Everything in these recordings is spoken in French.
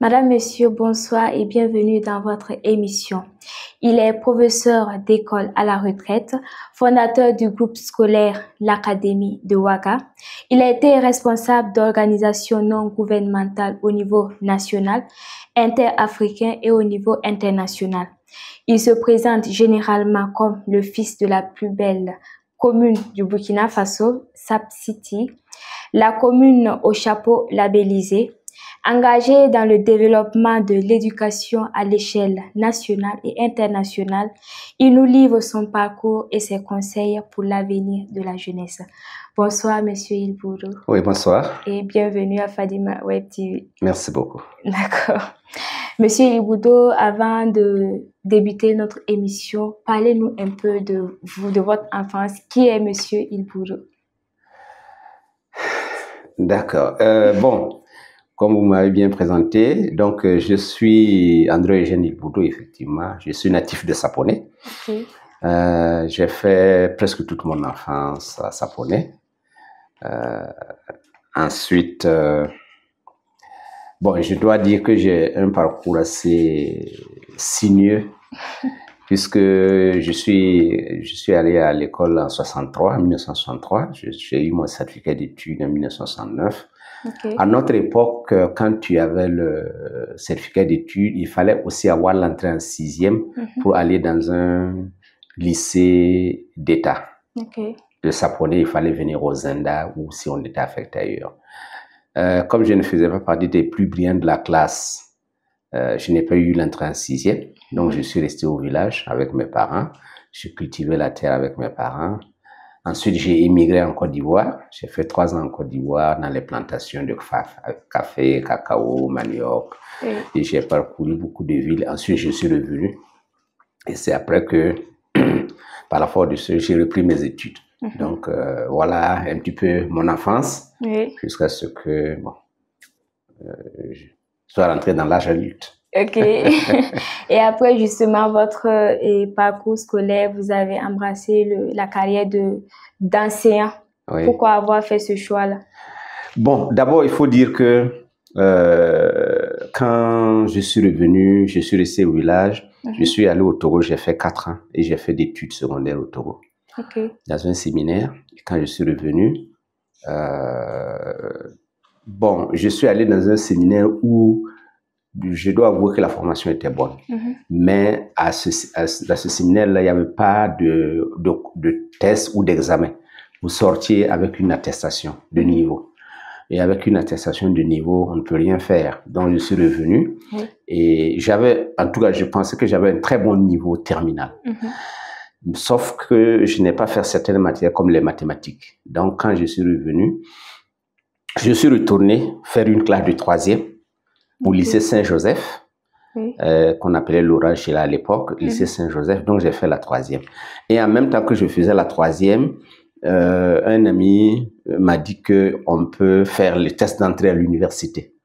Madame, Monsieur, bonsoir et bienvenue dans votre émission. Il est professeur d'école à la retraite, fondateur du groupe scolaire l'Académie de Ouaga. Il a été responsable d'organisations non gouvernementales au niveau national, interafricain et au niveau international. Il se présente généralement comme le fils de la plus belle commune du Burkina Faso, Sap City, la commune au chapeau labellisé. Engagé dans le développement de l'éducation à l'échelle nationale et internationale, il nous livre son parcours et ses conseils pour l'avenir de la jeunesse. Bonsoir, Monsieur Ilboudou. Oui, bonsoir. Et bienvenue à Fadima Web TV. Merci beaucoup. D'accord. Monsieur Ilboudou, avant de débuter notre émission, parlez-nous un peu de vous, de votre enfance. Qui est Monsieur Ilboudou? D'accord. Bon. Comme vous m'avez bien présenté, donc je suis André-Eugène Ilboudou, effectivement. Je suis natif de Saponné. Okay. J'ai fait presque toute mon enfance à Saponné. Ensuite, bon, je dois dire que j'ai un parcours assez sinueux, puisque je suis allé à l'école en 1963. J'ai eu mon certificat d'études en 1969. Okay. À notre époque, quand tu avais le certificat d'études, il fallait aussi avoir l'entrée en sixième pour aller dans un lycée d'État. Okay. De Saponné, il fallait venir aux Zenda ou si on était affecté ailleurs. Comme je ne faisais pas partie des plus brillants de la classe, je n'ai pas eu l'entrée en sixième. Donc, je suis resté au village avec mes parents. Je cultivais la terre avec mes parents. Ensuite, j'ai émigré en Côte d'Ivoire. J'ai fait 3 ans en Côte d'Ivoire dans les plantations de café, cacao, manioc. Oui. Et j'ai parcouru beaucoup de villes. Ensuite, je suis revenu. Et c'est après que, par la force de ce, j'ai repris mes études. Donc, voilà un petit peu mon enfance. Oui. Jusqu'à ce que, bon, je sois rentré dans l'âge adulte. Ok. Et après, justement, votre parcours scolaire, vous avez embrassé la carrière d'enseignant. Oui. Pourquoi avoir fait ce choix-là? Bon, d'abord, il faut dire que quand je suis revenu, je suis resté au village, je suis allé au Togo, j'ai fait 4 ans et j'ai fait des études secondaires au Togo. Okay. Dans un séminaire. Et quand je suis revenu, bon, je suis allé dans un séminaire où je dois avouer que la formation était bonne. Mais dans ce séminaire-là, il n'y avait pas de test ou d'examen. Vous sortiez avec une attestation de niveau. Et avec une attestation de niveau, on ne peut rien faire. Donc, je suis revenu. Et en tout cas, je pensais que j'avais un très bon niveau terminal. Sauf que je n'ai pas fait certaines matières comme les mathématiques. Donc, quand je suis revenu, je suis retourné faire une classe de 3e au lycée Saint-Joseph, qu'on appelait Laurent Gila à l'époque, lycée Saint-Joseph. Donc, j'ai fait la 3e. Et en même temps que je faisais la 3e, un ami m'a dit qu'on peut faire le test d'entrée à l'université.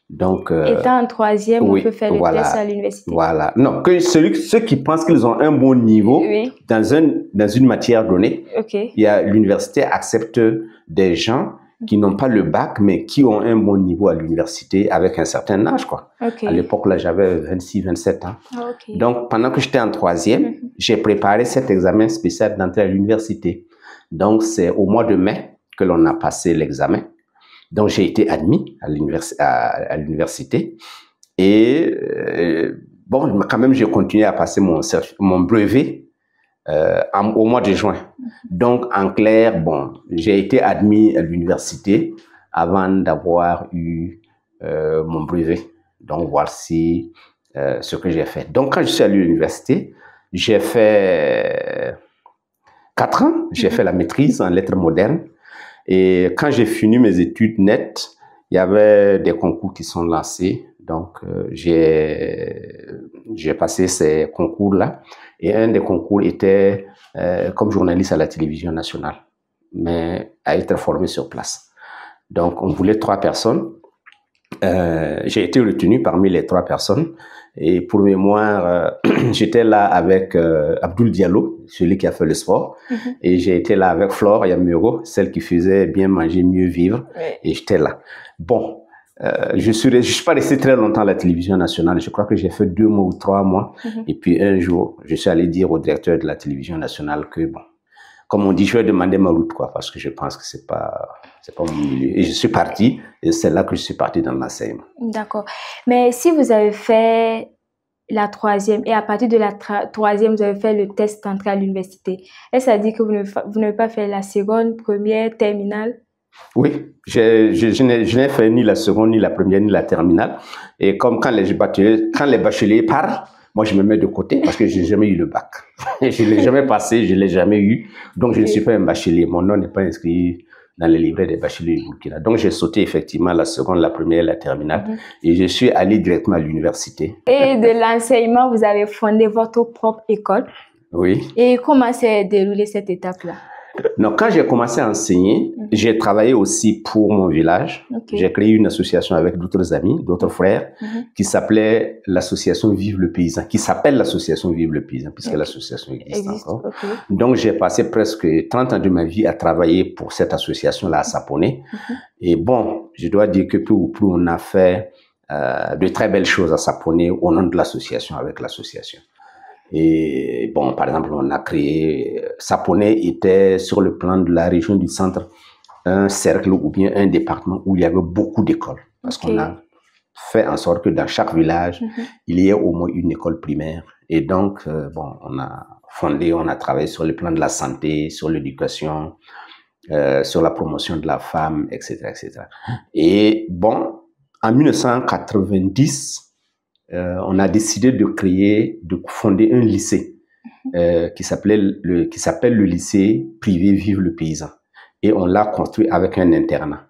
Donc, étant en 3e, oui, on peut faire le test à l'université. Voilà. Non, que ceux qui pensent qu'ils ont un bon niveau dans une matière donnée, l'université accepte des gens qui n'ont pas le bac, mais qui ont un bon niveau à l'université avec un certain âge, quoi. À l'époque, là, j'avais 26, 27 ans. Donc, pendant que j'étais en 3e, j'ai préparé cet examen spécial d'entrée à l'université. Donc, c'est au mois de mai que l'on a passé l'examen. Donc, j'ai été admis à l'université. Et bon, quand même, j'ai continué à passer mon brevet au mois de juin. Donc, en clair, bon, j'ai été admis à l'université avant d'avoir eu mon brevet. Donc, voici ce que j'ai fait. Donc, quand je suis allé à l'université, j'ai fait 4 ans. J'ai fait la maîtrise en lettres modernes. Et quand j'ai fini mes études nettes, il y avait des concours qui sont lancés. Donc, j'ai passé ces concours-là. Et un des concours était comme journaliste à la télévision nationale, mais à être formé sur place. Donc, on voulait 3 personnes. J'ai été retenu parmi les 3 personnes. Et pour mémoire, j'étais là avec Abdoul Diallo, celui qui a fait le sport. Et j'ai été là avec Flore Yamuro, celle qui faisait bien manger, mieux vivre. Et j'étais là. Bon, Je suis pas resté très longtemps à la télévision nationale. Je crois que j'ai fait 2 mois ou 3 mois. Et puis un jour, je suis allé dire au directeur de la télévision nationale que, bon, comme on dit, je vais demander ma route, quoi, parce que je pense que c'est pas mon milieu. Et je suis parti, et c'est là que je suis parti dans l'enseignement. D'accord. Mais si vous avez fait la 3e et à partir de la 3e, vous avez fait le test d'entrée à l'université, est-ce que ça dit que vous n'avez pas fait la seconde, première, terminale? Oui, je n'ai fait ni la seconde, ni la première, ni la terminale. Et comme quand les bacheliers parlent, moi, je me mets de côté parce que je n'ai jamais eu le bac. Je ne l'ai jamais passé, je ne l'ai jamais eu. Donc, je ne suis pas un bachelier. Mon nom n'est pas inscrit dans les livrets des bacheliers du Burkina. Donc, j'ai sauté effectivement la seconde, la première, la terminale. Et je suis allé directement à l'université. Et de l'enseignement, vous avez fondé votre propre école. Oui. Et comment s'est déroulée cette étape-là? Donc, quand j'ai commencé à enseigner, j'ai travaillé aussi pour mon village. J'ai créé une association avec d'autres amis, d'autres frères, qui s'appelait l'association Vive le Paysan, qui s'appelle l'association Vive le Paysan, puisque l'association existe encore. Donc, j'ai passé presque 30 ans de ma vie à travailler pour cette association-là à Saponé. Et bon, je dois dire que peu ou prou, on a fait de très belles choses à Saponé au nom de l'association, avec l'association. Et bon, par exemple, on a créé, Saponé était sur le plan de la région du centre, un cercle ou bien un département où il y avait beaucoup d'écoles. Parce qu'on a fait en sorte que dans chaque village, il y ait au moins une école primaire. Et donc, bon, on a travaillé sur le plan de la santé, sur l'éducation, sur la promotion de la femme, etc., etc. Et bon, en 1990, on a décidé de fonder un lycée qui s'appelle le lycée privé Vive le Paysan. Et on l'a construit avec un internat.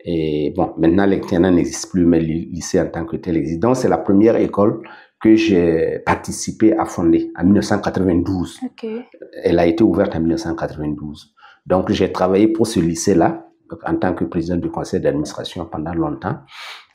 Et bon, maintenant l'internat n'existe plus, mais le lycée en tant que tel existe. Donc c'est la première école que j'ai participé à fonder en 1992. Elle a été ouverte en 1992. Donc j'ai travaillé pour ce lycée-là en tant que président du conseil d'administration pendant longtemps.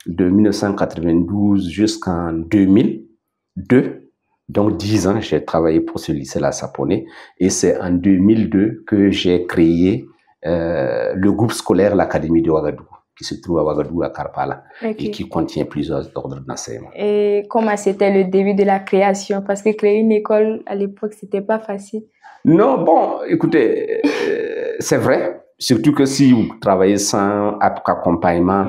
De 1992 jusqu'en 2002, donc 10 ans, j'ai travaillé pour ce lycée-là à Saponé. Et c'est en 2002 que j'ai créé le groupe scolaire l'Académie de Ouagadougou, qui se trouve à Ouagadougou, à Karpala, et qui contient plusieurs ordres d'enseignement. Et comment c'était le début de la création? Parce que créer une école, à l'époque, c'était pas facile. Non, bon, écoutez, c'est vrai. Surtout que si vous travaillez sans accompagnement,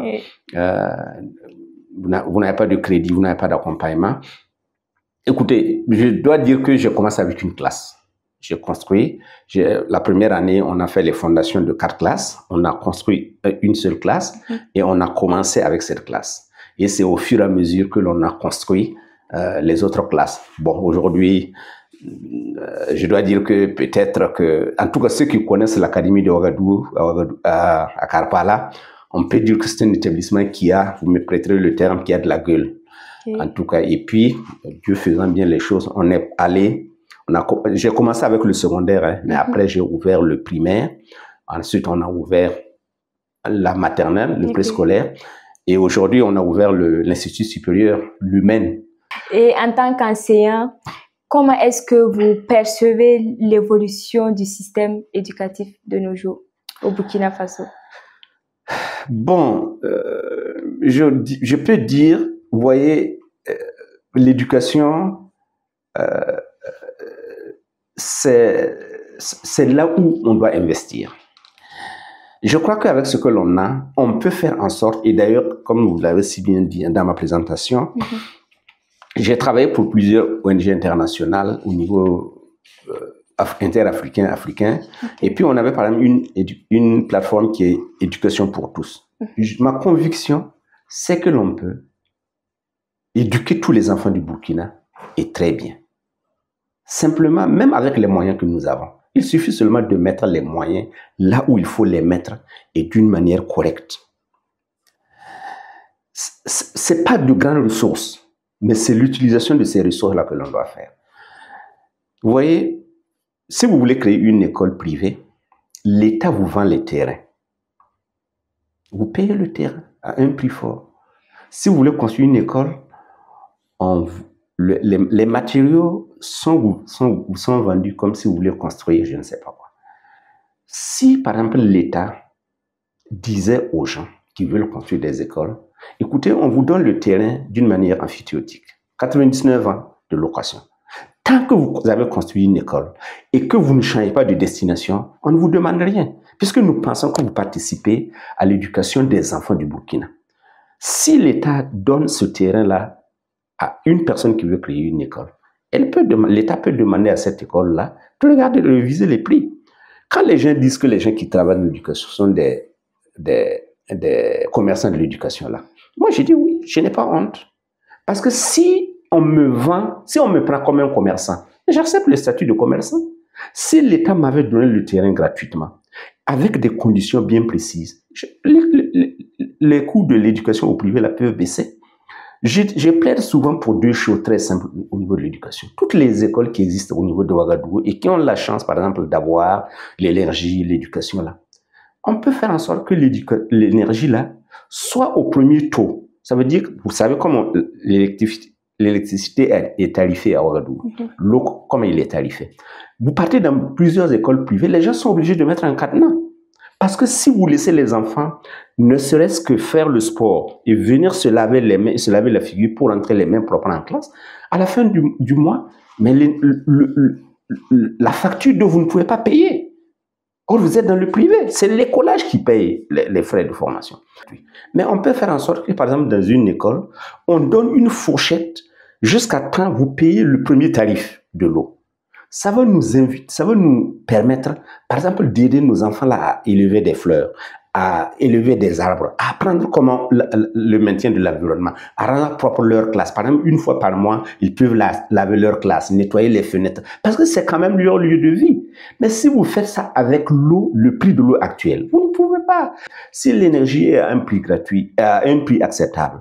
vous n'avez pas de crédit, vous n'avez pas d'accompagnement. Écoutez, je dois dire que j'ai commencé avec une classe. J'ai construit, la première année, on a fait les fondations de 4 classes. On a construit une seule classe et on a commencé avec cette classe. Et c'est au fur et à mesure que l'on a construit les autres classes. Bon, aujourd'hui, je dois dire que peut-être que, en tout cas, ceux qui connaissent l'Académie de Ouagadougou à Karpala, on peut dire que c'est un établissement qui a, vous me prêterez le terme, qui a de la gueule. En tout cas, et puis, Dieu faisant bien les choses, on est allé, j'ai commencé avec le secondaire, mais après j'ai ouvert le primaire. Ensuite, on a ouvert la maternelle, le préscolaire. Et aujourd'hui, on a ouvert l'Institut supérieur, l'Humaine. Et en tant qu'enseignant, comment est-ce que vous percevez l'évolution du système éducatif de nos jours au Burkina Faso? Bon, je peux dire, vous voyez, l'éducation, c'est là où on doit investir. Je crois qu'avec ce que l'on a, on peut faire en sorte, et d'ailleurs, comme vous l'avez si bien dit dans ma présentation, j'ai travaillé pour plusieurs ONG internationales au niveau interafricain, africain, et puis on avait par exemple une plateforme qui est Éducation pour tous. Ma conviction, c'est que l'on peut éduquer tous les enfants du Burkina, et très bien. Simplement, même avec les moyens que nous avons, il suffit seulement de mettre les moyens là où il faut les mettre et d'une manière correcte. Ce n'est pas de grandes ressources, mais c'est l'utilisation de ces ressources-là que l'on doit faire. Vous voyez, si vous voulez créer une école privée, l'État vous vend les terrains. Vous payez le terrain à un prix fort. Si vous voulez construire une école, les matériaux sont vendus comme si vous voulez construire je ne sais pas quoi. Si, par exemple, l'État disait aux gens qui veulent construire des écoles, Écoutez, on vous donne le terrain d'une manière amphithéotique. 99 ans de location. Tant que vous avez construit une école et que vous ne changez pas de destination, on ne vous demande rien, puisque nous pensons que vous participez à l'éducation des enfants du Burkina. Si l'État donne ce terrain-là à une personne qui veut créer une école, l'État peut demander à cette école-là de regarder, de réviser les prix. Quand les gens disent que les gens qui travaillent dans l'éducation sont des commerçants de l'éducation, là, moi je dis oui, je n'ai pas honte. Parce que si on me vend, si on me prend comme un commerçant, j'accepte le statut de commerçant. Si l'État m'avait donné le terrain gratuitement, avec des conditions bien précises, les coûts de l'éducation au privé là peuvent baisser. Je plaide souvent pour deux choses très simples au niveau de l'éducation. Toutes les écoles qui existent au niveau de Ouagadougou et qui ont la chance, par exemple, d'avoir l'énergie, l'éducation là, on peut faire en sorte que l'énergie là soit au premier taux. Ça veut dire, vous savez comment l'électricité est tarifée à Ouagadougou. L'eau, comment il est tarifé. Vous partez dans plusieurs écoles privées, les gens sont obligés de mettre un cadenas. Parce que si vous laissez les enfants, ne serait-ce que faire le sport et venir se laver les mains, se laver la figure pour entrer les mains propres en classe, à la fin du mois, mais la facture de vous ne pouvez pas payer. Or, vous êtes dans le privé. C'est l'écolage qui paye les frais de formation. Mais on peut faire en sorte que, par exemple, dans une école, on donne une fourchette jusqu'à temps vous payez le premier tarif de l'eau. Ça va nous permettre, par exemple, d'aider nos enfants là à élever des fleurs, à élever des arbres, à apprendre comment le maintien de l'environnement, à rendre propre leur classe. Par exemple, une fois par mois, ils peuvent laver leur classe, nettoyer les fenêtres, parce que c'est quand même leur lieu de vie. Mais si vous faites ça avec l'eau, le prix de l'eau actuel, vous ne pouvez pas. Si l'énergie est à un prix gratuit, à un prix acceptable,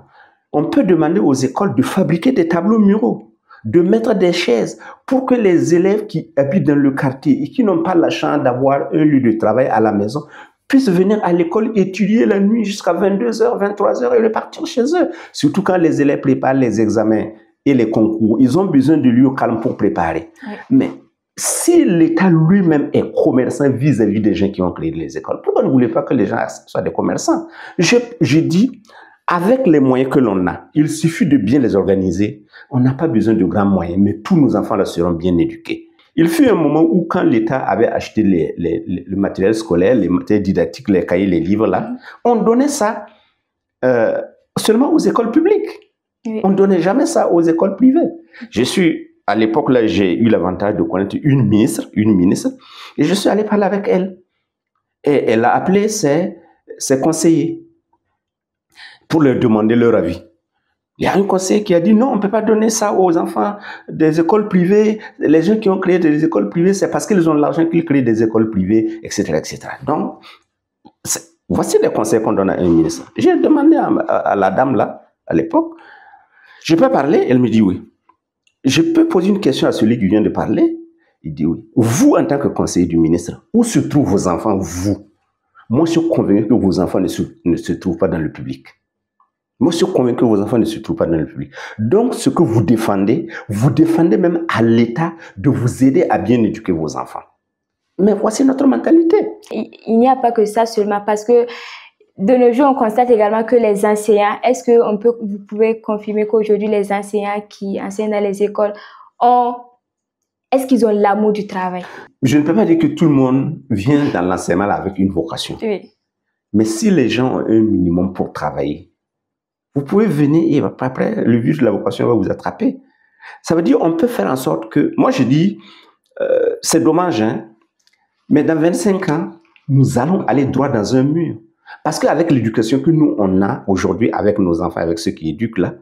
on peut demander aux écoles de fabriquer des tableaux muraux, de mettre des chaises pour que les élèves qui habitent dans le quartier et qui n'ont pas la chance d'avoir un lieu de travail à la maison puissent venir à l'école étudier la nuit jusqu'à 22h, 23h et repartir chez eux. Surtout quand les élèves préparent les examens et les concours, ils ont besoin de lieux calmes pour préparer. Ouais. Mais si l'État lui-même est commerçant vis-à-vis des gens qui ont créé les écoles, pourquoi ne voulez pas que les gens soient des commerçants? Je dis, avec les moyens que l'on a, il suffit de bien les organiser. On n'a pas besoin de grands moyens, mais tous nos enfants là seront bien éduqués. Il fut un moment où quand l'État avait acheté le matériel scolaire, les matériels didactiques, les cahiers, les livres là, on donnait ça seulement aux écoles publiques. Oui. On ne donnait jamais ça aux écoles privées. À l'époque là, j'ai eu l'avantage de connaître une ministre, et je suis allé parler avec elle. Et elle a appelé ses conseillers pour leur demander leur avis. Il y a un conseiller qui a dit non, on ne peut pas donner ça aux enfants des écoles privées. Les gens qui ont créé des écoles privées, c'est parce qu'ils ont l'argent qu'ils créent des écoles privées, etc., etc. Donc, voici les conseils qu'on donne à un ministre. J'ai demandé à la dame là, à l'époque, je peux parler? Elle me dit oui. Je peux poser une question à celui qui vient de parler? Il dit oui. Vous, en tant que conseiller du ministre, où se trouvent vos enfants, vous? Moi, je suis convaincu que vos enfants ne se trouvent pas dans le public. Moi, je suis convaincu que vos enfants ne se trouvent pas dans le public. Donc, ce que vous défendez même à l'État de vous aider à bien éduquer vos enfants. Mais voici notre mentalité. Il n'y a pas que ça seulement, parce que de nos jours, on constate également que les enseignants, vous pouvez confirmer qu'aujourd'hui, les enseignants qui enseignent dans les écoles est-ce qu'ils ont l'amour du travail? Je ne peux pas dire que tout le monde vient dans l'enseignement avec une vocation. Oui. Mais si les gens ont un minimum pour travailler, vous pouvez venir et après, le virus de la vocation va vous attraper. Ça veut dire qu'on peut faire en sorte que... Moi, je dis, c'est dommage, hein, mais dans 25 ans, nous allons aller droit dans un mur. Parce qu'avec l'éducation que nous, on a aujourd'hui, avec nos enfants, avec ceux qui éduquent là,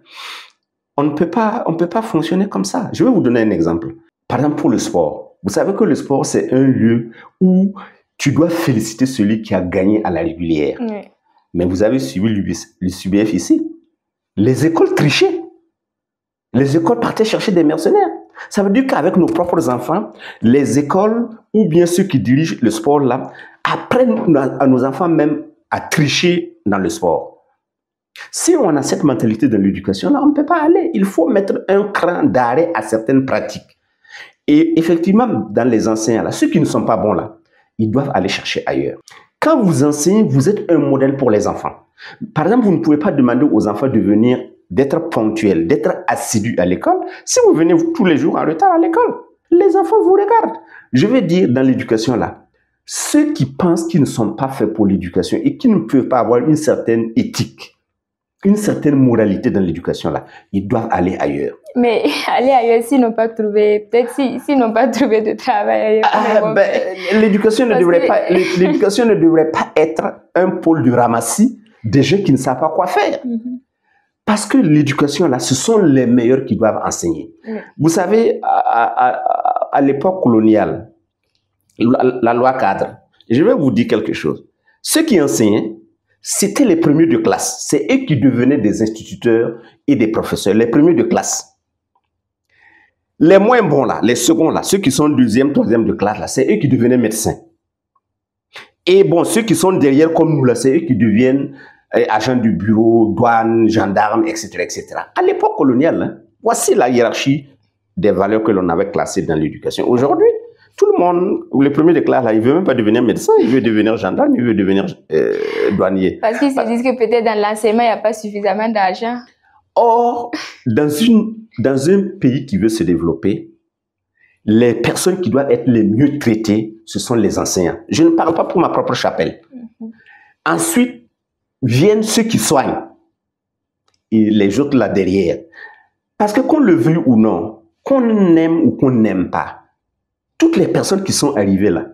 on ne peut pas fonctionner comme ça. Je vais vous donner un exemple. Par exemple, pour le sport. Vous savez que le sport, c'est un lieu où tu dois féliciter celui qui a gagné à la régulière. Oui. Mais vous avez suivi l'USBF ici. Les écoles trichaient. Les écoles partaient chercher des mercenaires. Ça veut dire qu'avec nos propres enfants, les écoles ou bien ceux qui dirigent le sport là apprennent à nos enfants même à tricher dans le sport. Si on a cette mentalité dans l'éducation, là, on ne peut pas aller. Il faut mettre un cran d'arrêt à certaines pratiques. Et effectivement, dans les enseignants, là, ceux qui ne sont pas bons là, ils doivent aller chercher ailleurs. Quand vous enseignez, vous êtes un modèle pour les enfants. Par exemple, vous ne pouvez pas demander aux enfants d'être ponctuels, d'être assidus à l'école. Si vous venez tous les jours en retard à l'école, les enfants vous regardent. Je vais dire dans l'éducation là, ceux qui pensent qu'ils ne sont pas faits pour l'éducation et qui ne peuvent pas avoir une certaine éthique, une certaine moralité dans l'éducation là, ils doivent aller ailleurs. Mais aller ailleurs s'ils n'ont pas trouvé, peut-être s'ils n'ont pas trouvé de travail ailleurs. L'éducation ne devrait pas être un pôle de ramassis des gens qui ne savent pas quoi faire. Parce que l'éducation là, ce sont les meilleurs qui doivent enseigner. Vous savez, à l'époque coloniale, la loi cadre, je vais vous dire quelque chose. Ceux qui enseignaient, c'était les premiers de classe. C'est eux qui devenaient des instituteurs et des professeurs, les premiers de classe. Les moins bons là, les seconds là, ceux qui sont deuxième, troisième de classe là, c'est eux qui devenaient médecins. Et bon, ceux qui sont derrière comme nous là, c'est eux qui deviennent agents du bureau, douane, gendarmes, etc., etc. À l'époque coloniale, hein, voici la hiérarchie des valeurs que l'on avait classées dans l'éducation. Aujourd'hui, tout le monde, les premiers de classe, là, il ne veut même pas devenir médecin, il veut devenir gendarme, il veut devenir douanier. Parce qu'ils se disent que peut-être dans l'enseignement, il n'y a pas suffisamment d'argent. Or, dans un pays qui veut se développer, les personnes qui doivent être les mieux traitées, ce sont les enseignants. Je ne parle pas pour ma propre chapelle. Ensuite, viennent ceux qui soignent et les autres là derrière. Parce que qu'on le veuille ou non, qu'on aime ou qu'on n'aime pas, toutes les personnes qui sont arrivées là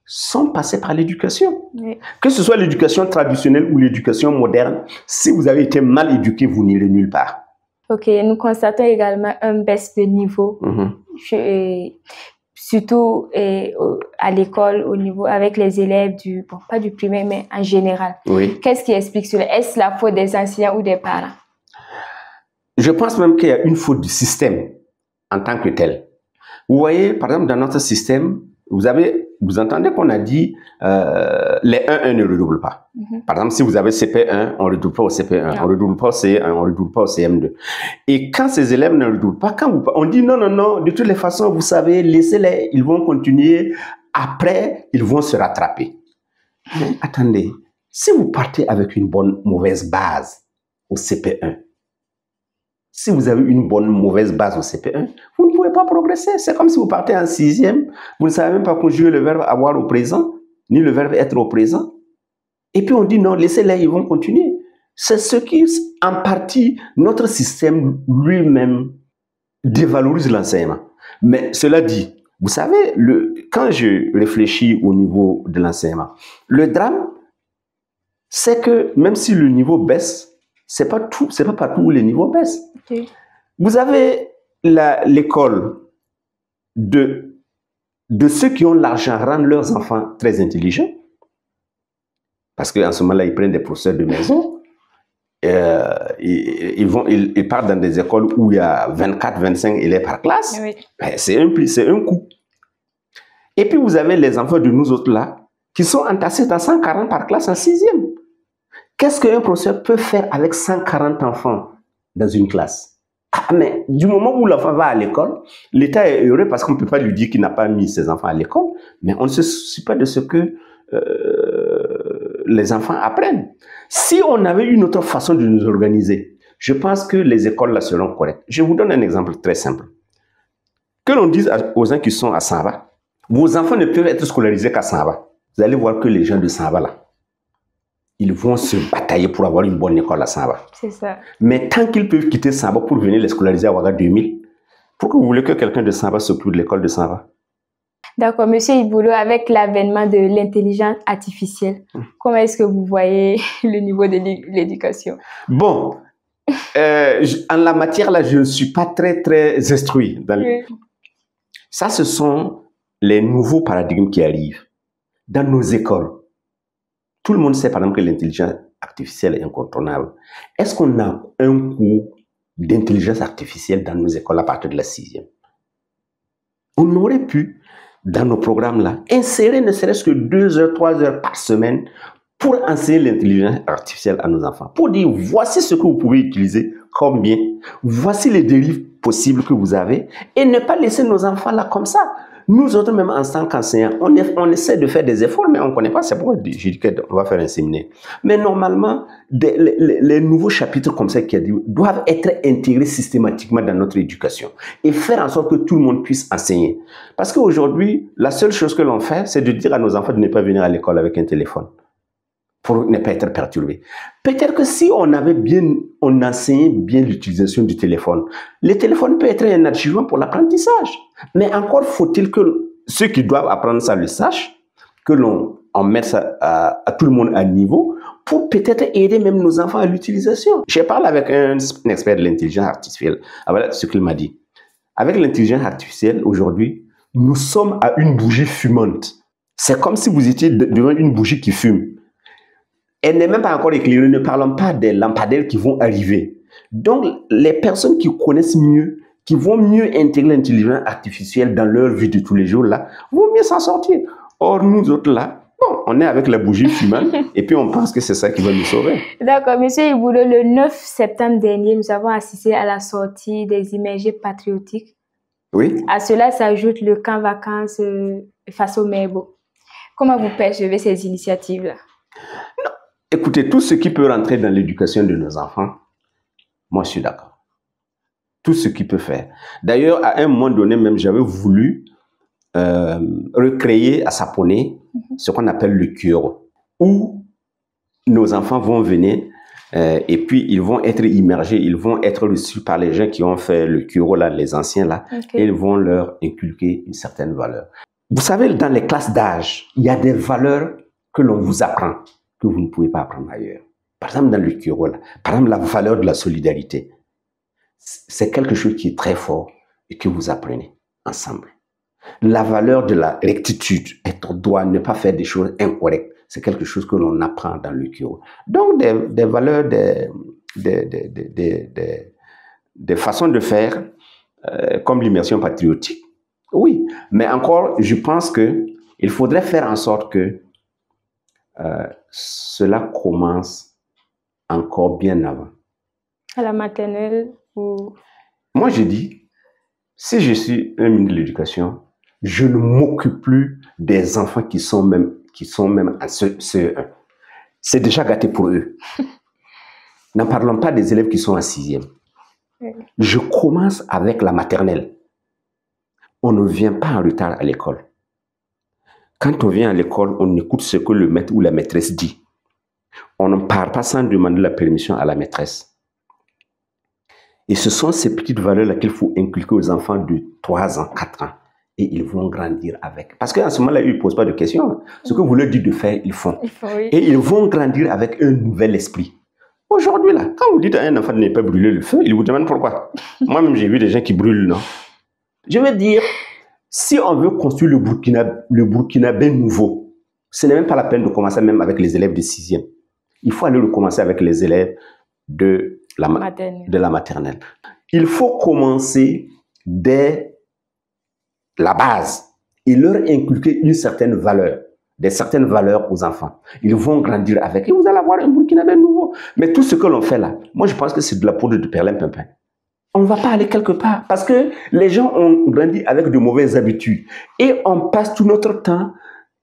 sont passées par l'éducation. Oui. Que ce soit l'éducation traditionnelle ou l'éducation moderne, si vous avez été mal éduqué, vous n'irez nulle part. Ok, nous constatons également un baisse de niveau, surtout à l'école, au niveau avec les élèves pas du primaire, mais en général. Oui. Qu'est-ce qui explique cela? Est-ce la faute des enseignants ou des parents? Je pense même qu'il y a une faute du système en tant que tel. Vous voyez, par exemple, dans notre système, vous entendez qu'on a dit les 1-1 ne redoublent pas. Par exemple, si vous avez CP1, on ne redouble pas au CP1, on ne redouble pas au CE1, on ne redouble pas au CM2. Et quand ces élèves ne redoublent pas, on dit non, de toutes les façons, vous savez, laissez-les, ils vont continuer, après, ils vont se rattraper. Mais attendez, si vous partez avec une mauvaise base au CP1, si vous avez une mauvaise base au CP1, vous ne pouvez pas progresser. C'est comme si vous partez en 6e, vous ne savez même pas conjuguer le verbe avoir au présent, ni le verbe être au présent. Et puis on dit non, laissez-les, ils vont continuer. C'est ce qui, en partie, notre système lui-même dévalorise l'enseignement. Mais cela dit, vous savez, quand je réfléchis au niveau de l'enseignement, le drame, c'est que même si le niveau baisse, c'est pas partout où les niveaux baissent. Okay. Vous avez l'école de ceux qui ont l'argent rendre leurs enfants très intelligents. Parce qu'en ce moment-là, ils prennent des professeurs de maison. Ils partent dans des écoles où il y a 24, 25 élèves par classe. Oui. C'est un coût. Et puis, vous avez les enfants de nous autres là, qui sont entassés dans 140 par classe en 6e. Qu'est-ce qu'un professeur peut faire avec 140 enfants dans une classe? Mais du moment où l'enfant va à l'école, l'État est heureux parce qu'on ne peut pas lui dire qu'il n'a pas mis ses enfants à l'école, mais on ne se soucie pas de ce que les enfants apprennent. Si on avait une autre façon de nous organiser, je pense que les écoles là seront correctes. Je vous donne un exemple très simple. Que l'on dise aux gens qui sont à Samba, vos enfants ne peuvent être scolarisés qu'à Samba. Vous allez voir que les gens de Samba là, ils vont se batailler pour avoir une bonne école à Samba. C'est ça. Mais tant qu'ils peuvent quitter Samba pour venir les scolariser à Ouaga 2000, pourquoi vous voulez que quelqu'un de Samba s'occupe de l'école de Samba? D'accord, Monsieur Iboulou, avec l'avènement de l'intelligence artificielle, comment est-ce que vous voyez le niveau de l'éducation? Bon, en la matière là, je ne suis pas très instruit. Ça, ce sont les nouveaux paradigmes qui arrivent dans nos écoles. Tout le monde sait par exemple que l'intelligence artificielle est incontournable. Est-ce qu'on a un cours d'intelligence artificielle dans nos écoles à partir de la 6e? On aurait pu, dans nos programmes-là, insérer ne serait-ce que 2 heures, 3 heures par semaine pour enseigner l'intelligence artificielle à nos enfants. Pour dire, voici ce que vous pouvez utiliser comme bien, voici les dérives possibles que vous avez, et ne pas laisser nos enfants là comme ça. Nous autres, même en tant qu'enseignants, on essaie de faire des efforts, mais on ne connaît pas. C'est pourquoi j'ai dit qu'on va faire un séminaire. Mais normalement, les nouveaux chapitres comme ça doivent être intégrés systématiquement dans notre éducation et faire en sorte que tout le monde puisse enseigner. Parce qu'aujourd'hui, la seule chose que l'on fait, c'est de dire à nos enfants de ne pas venir à l'école avec un téléphone pour ne pas être perturbés. Peut-être que si on enseignait bien l'utilisation du téléphone, le téléphone peut être un achievement pour l'apprentissage. Mais encore faut-il que ceux qui doivent apprendre ça le sachent, que l'on mette ça à tout le monde à niveau, pour peut-être aider même nos enfants à l'utilisation. J'ai parlé avec un expert de l'intelligence artificielle, voilà ce qu'il m'a dit. Avec l'intelligence artificielle, aujourd'hui, nous sommes à une bougie fumante. C'est comme si vous étiez devant une bougie qui fume. Elle n'est même pas encore éclairée, ne parlons pas des lampadaires qui vont arriver. Donc, les personnes qui connaissent mieux, qui vont mieux intégrer l'intelligence artificielle dans leur vie de tous les jours, là, vont mieux s'en sortir. Or, nous autres, là, bon, on est avec la bougie fumante et puis on pense que c'est ça qui va nous sauver. D'accord, Monsieur Iboulou, le 9 septembre dernier, nous avons assisté à la sortie des immergés patriotiques. Oui. À cela s'ajoute le camp vacances face au Merbo. Comment vous percevez ces initiatives-là? Non. Écoutez, tout ce qui peut rentrer dans l'éducation de nos enfants, moi je suis d'accord. Tout ce qui peut faire. D'ailleurs, à un moment donné, même j'avais voulu recréer à Sapone ce qu'on appelle le Kyoro, où nos enfants vont venir et puis ils vont être immergés, ils vont être reçus par les gens qui ont fait le Kyoro, là, les anciens là, et ils vont leur inculquer une certaine valeur. Vous savez, dans les classes d'âge, il y a des valeurs que l'on vous apprend, que vous ne pouvez pas apprendre ailleurs. Par exemple, dans le Kyoro, là, par exemple, la valeur de la solidarité. C'est quelque chose qui est très fort et que vous apprenez ensemble. La valeur de la rectitude, être droit, ne pas faire des choses incorrectes, c'est quelque chose que l'on apprend dans le Kyoro. Donc, des valeurs, des façons de faire, comme l'immersion patriotique, oui. Mais encore, je pense qu'il faudrait faire en sorte que cela commence encore bien avant. À la maternelle ou... Moi, je dis, si je suis un ministre de l'Éducation, je ne m'occupe plus des enfants qui sont même à CE1. C'est déjà gâté pour eux. N'en parlons pas des élèves qui sont en 6e. Je commence avec la maternelle. On ne vient pas en retard à l'école. Quand on vient à l'école, on écoute ce que le maître ou la maîtresse dit. On ne part pas sans demander la permission à la maîtresse. Et ce sont ces petites valeurs-là qu'il faut inculquer aux enfants de 3 ans, 4 ans. Et ils vont grandir avec. Parce qu'en ce moment-là, ils ne posent pas de questions. Ce que vous leur dites de faire, ils font. Oui. Et ils vont grandir avec un nouvel esprit. Aujourd'hui, là, quand vous dites à un enfant de ne pas brûler le feu, il vous demande pourquoi. Moi-même, j'ai vu des gens qui brûlent, non? Je veux dire, si on veut construire le Burkinabé nouveau, ce n'est même pas la peine de commencer même avec les élèves de 6e. Il faut aller le commencer avec les élèves de la maternelle. Il faut commencer dès la base et leur inculquer une certaine valeur, certaines valeurs aux enfants. Ils vont grandir avec et vous allez avoir un Burkinabé nouveau. Mais tout ce que l'on fait là, moi je pense que c'est de la poudre de perlimpinpin. On ne va pas aller quelque part parce que les gens ont grandi avec de mauvaises habitudes et on passe tout notre temps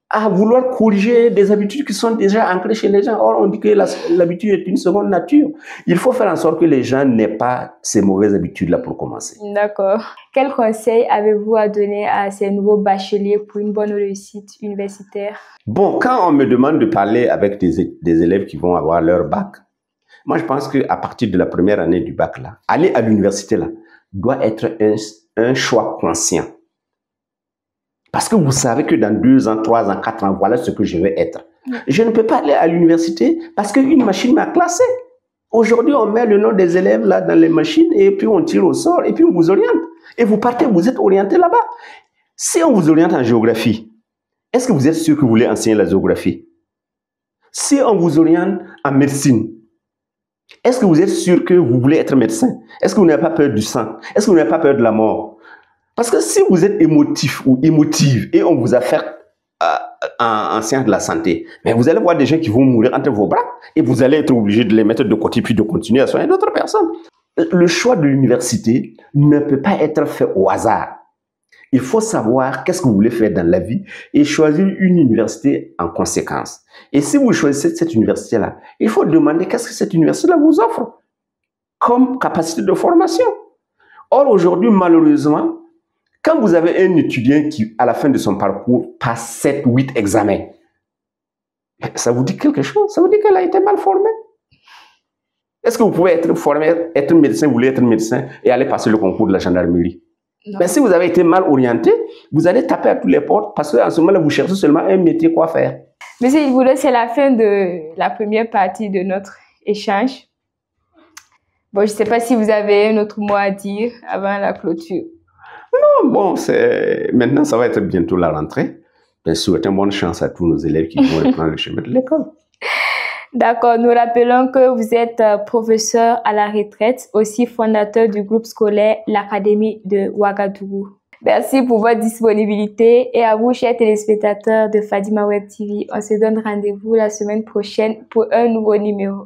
à vouloir corriger des habitudes qui sont déjà ancrées chez les gens. Or, on dit que l'habitude est une seconde nature. Il faut faire en sorte que les gens n'aient pas ces mauvaises habitudes-là pour commencer. D'accord. Quel conseil avez-vous à donner à ces nouveaux bacheliers pour une bonne réussite universitaire? Bon, quand on me demande de parler avec des élèves qui vont avoir leur bac, moi, je pense qu'à partir de la première année du bac, là, aller à l'université là, doit être un choix conscient. Parce que vous savez que dans 2 ans, 3 ans, 4 ans, voilà ce que je vais être. Je ne peux pas aller à l'université parce qu'une machine m'a classé. Aujourd'hui, on met le nom des élèves là dans les machines et puis on tire au sort et puis on vous oriente. Et vous partez, vous êtes orienté là-bas. Si on vous oriente en géographie, est-ce que vous êtes sûr que vous voulez enseigner la géographie? Si on vous oriente en médecine, est-ce que vous êtes sûr que vous voulez être médecin? Est-ce que vous n'avez pas peur du sang? Est-ce que vous n'avez pas peur de la mort? Parce que si vous êtes émotif ou émotive et on vous a fait en sciences de la santé, mais vous allez voir des gens qui vont mourir entre vos bras et vous allez être obligé de les mettre de côté puis de continuer à soigner d'autres personnes. Le choix de l'université ne peut pas être fait au hasard. Il faut savoir qu'est-ce que vous voulez faire dans la vie et choisir une université en conséquence. Et si vous choisissez cette université-là, il faut demander qu'est-ce que cette université-là vous offre comme capacité de formation. Or, aujourd'hui, malheureusement, quand vous avez un étudiant qui, à la fin de son parcours, passe 7 ou 8 examens, ça vous dit quelque chose? Ça vous dit qu'elle a été mal formée? Est-ce que vous pouvez être formé, être médecin, vous voulez être médecin et aller passer le concours de la gendarmerie? Mais si vous avez été mal orienté, vous allez taper à toutes les portes parce qu'en ce moment-là, vous cherchez seulement un métier, quoi faire. Monsieur Igboulou, c'est la fin de la première partie de notre échange. Bon, je ne sais pas si vous avez un autre mot à dire avant la clôture. Non, bon, maintenant, ça va être bientôt la rentrée. Je souhaite bonne chance à tous nos élèves qui vont reprendre le chemin de l'école. D'accord, nous rappelons que vous êtes professeur à la retraite, aussi fondateur du groupe scolaire l'Académie de Ouagadougou. Merci pour votre disponibilité et à vous, chers téléspectateurs de Fadima Web TV. On se donne rendez-vous la semaine prochaine pour un nouveau numéro.